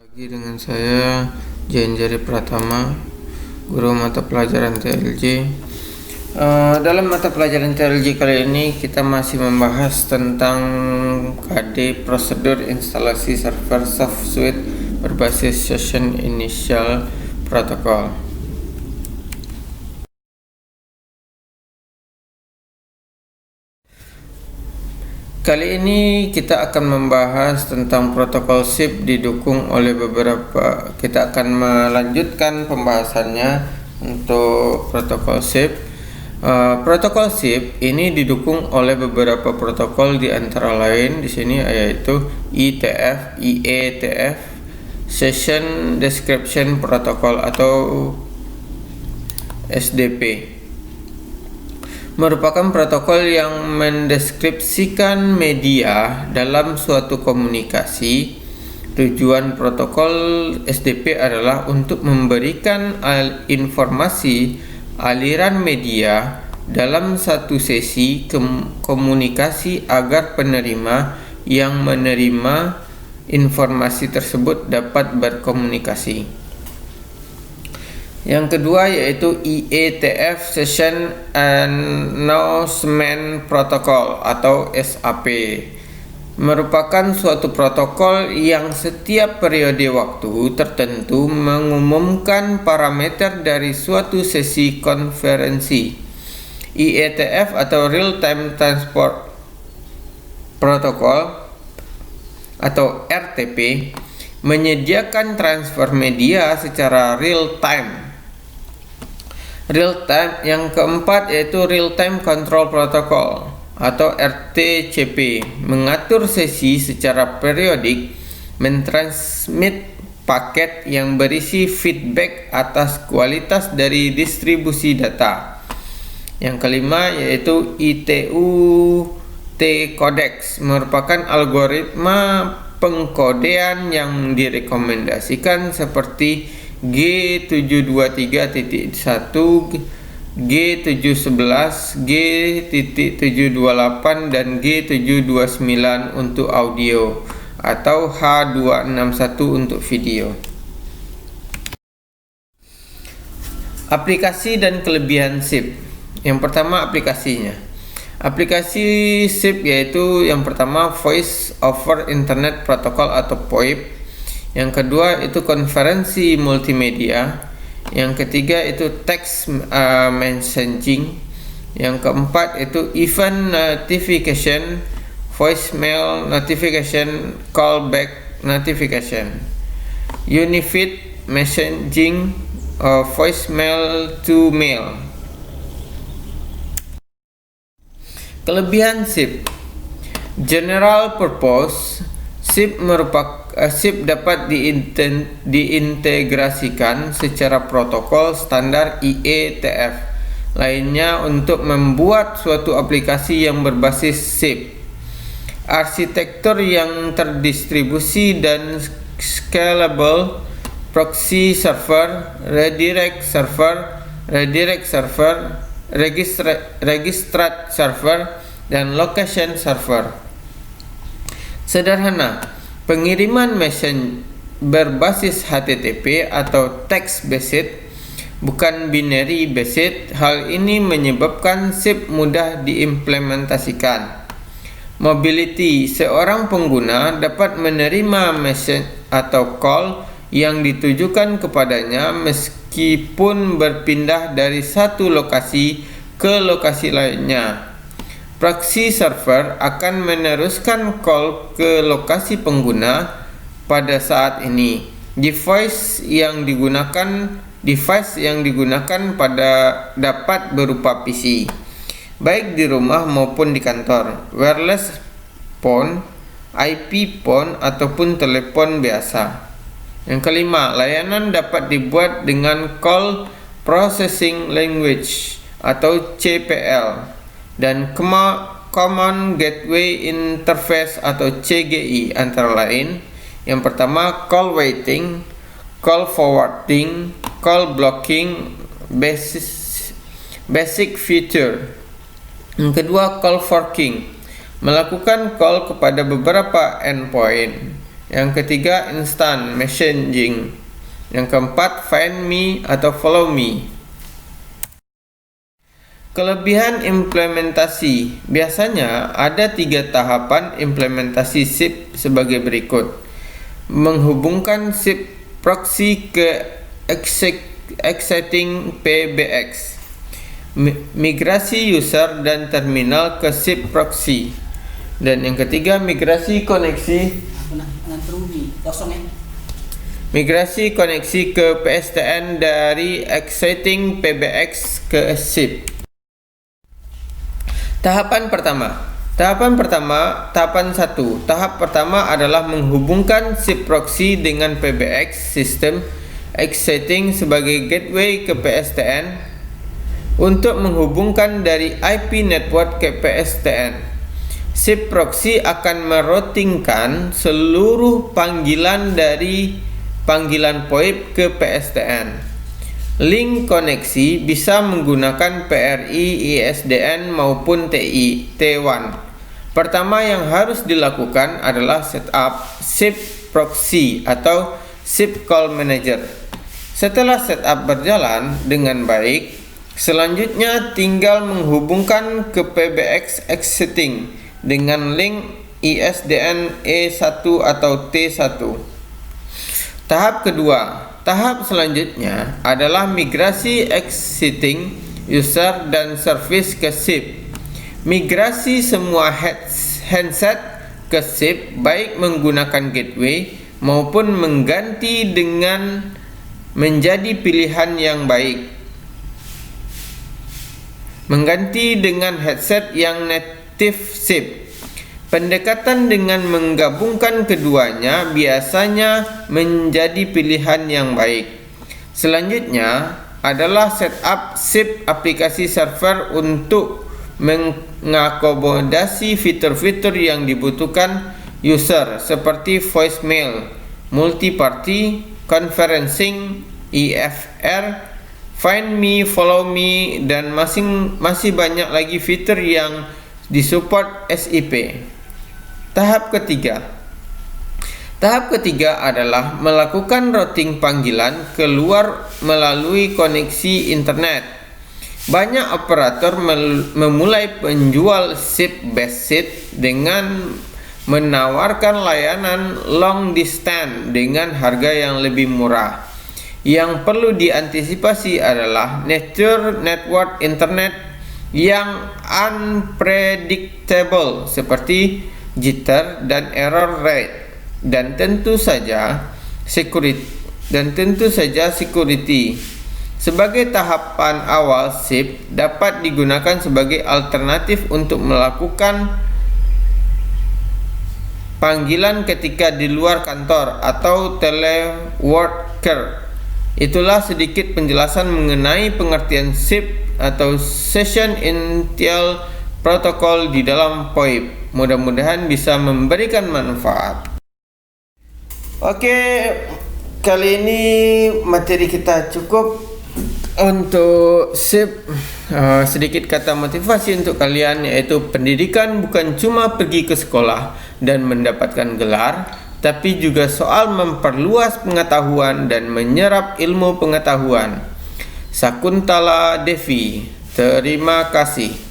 Lagi dengan saya Jenjari Pratama, guru mata pelajaran TLJ. Dalam mata pelajaran TLJ kali ini kita masih membahas tentang KD, prosedur instalasi server soft suite berbasis Session Initial Protocol. Kali ini kita akan membahas tentang protokol SIP didukung oleh beberapa. Kita akan melanjutkan pembahasannya untuk protokol SIP. Protokol SIP ini didukung oleh beberapa protokol di antara lain di sini yaitu IETF, Session Description Protocol atau SDP. Merupakan protokol yang mendeskripsikan media dalam suatu komunikasi. Tujuan protokol SDP adalah untuk memberikan informasi aliran media dalam satu sesi komunikasi agar penerima yang menerima informasi tersebut dapat berkomunikasi. Yang kedua yaitu IETF, Session Announcement Protocol atau SAP. Merupakan suatu protokol yang setiap periode waktu tertentu mengumumkan parameter dari suatu sesi konferensi. IETF atau Real Time Transport Protocol atau RTP menyediakan transfer media secara real time. Yang keempat yaitu Real Time Control Protocol atau RTCP, mengatur sesi secara periodik, mentransmit paket yang berisi feedback atas kualitas dari distribusi data. Yang kelima yaitu ITU-T Codex, merupakan algoritma pengkodean yang direkomendasikan seperti G723.1, G711, G728 dan G729 untuk audio atau H261 untuk video. Aplikasi dan kelebihan SIP. Yang pertama aplikasinya. Aplikasi SIP yaitu yang pertama Voice over Internet Protocol atau VoIP. Yang kedua itu konferensi multimedia. Yang ketiga itu text messaging. Yang keempat itu event notification, voicemail notification, callback notification, unified messaging, voicemail to mail. Kelebihan SIP. General purpose. SIP dapat diintegrasikan secara protokol standar IETF lainnya untuk membuat suatu aplikasi yang berbasis SIP. Arsitektur yang terdistribusi dan scalable, proxy server, redirect server, registrar server, dan location server. Sederhana, pengiriman message berbasis HTTP atau text based, bukan binary based. Hal ini menyebabkan SIP mudah diimplementasikan. Mobility, seorang pengguna dapat menerima message atau call yang ditujukan kepadanya meskipun berpindah dari satu lokasi ke lokasi lainnya. Proxy server akan meneruskan call ke lokasi pengguna pada saat ini. Device yang digunakan pada dapat berupa PC, baik di rumah maupun di kantor, wireless phone, IP phone ataupun telepon biasa. Yang kelima, layanan dapat dibuat dengan Call Processing Language atau CPL dan Common Gateway Interface atau CGI, antara lain. Yang pertama call waiting, call forwarding, call blocking, basic feature. Yang kedua call forking, melakukan call kepada beberapa endpoint. Yang ketiga, instant messaging. Yang keempat, find me atau follow me. Kelebihan implementasi. Biasanya ada 3 tahapan implementasi SIP sebagai berikut. Menghubungkan SIP proxy ke exciting PBX. Migrasi user dan terminal ke SIP proxy. Dan yang ketiga, migrasi koneksi migrasi koneksi ke PSTN dari exciting PBX ke SIP. Tahapan 1. Tahap pertama adalah menghubungkan SIP proxy dengan PBX sistem exciting sebagai gateway ke PSTN untuk menghubungkan dari IP network ke PSTN. SIP proxy akan meroutingkan seluruh panggilan dari panggilan POIP ke PSTN. Link koneksi bisa menggunakan PRI, ISDN maupun T1. Pertama yang harus dilakukan adalah setup SIP proxy atau SIP call manager. Setelah setup berjalan dengan baik, selanjutnya tinggal menghubungkan ke PBX existing dengan link ISDN E1 atau T1. Tahap selanjutnya adalah migrasi existing user dan service ke SIP. Migrasi semua handset ke SIP baik menggunakan gateway maupun mengganti dengan menjadi pilihan yang baik. Mengganti dengan headset yang native SIP. Pendekatan dengan menggabungkan keduanya biasanya menjadi pilihan yang baik. Selanjutnya adalah setup SIP aplikasi server untuk mengakomodasi fitur-fitur yang dibutuhkan user seperti voicemail, multi-party, conferencing, IFR, find me, follow me, dan masih banyak lagi fitur yang disupport SIP. Tahap ketiga adalah melakukan routing panggilan keluar melalui koneksi internet. Banyak operator memulai penjual SIP basis dengan menawarkan layanan long distance dengan harga yang lebih murah. Yang perlu diantisipasi adalah nature network internet yang unpredictable seperti jitter dan error rate, dan tentu saja security. Sebagai tahapan awal, SIP dapat digunakan sebagai alternatif untuk melakukan panggilan ketika di luar kantor atau teleworker. Itulah sedikit penjelasan mengenai pengertian SIP atau Session Intel Protocol di dalam POIP. Mudah-mudahan bisa memberikan manfaat. Oke, kali ini materi kita cukup untuk SIP. Sedikit kata motivasi untuk kalian, yaitu pendidikan bukan cuma pergi ke sekolah dan mendapatkan gelar, tapi juga soal memperluas pengetahuan dan menyerap ilmu pengetahuan. Sakuntala Devi, terima kasih.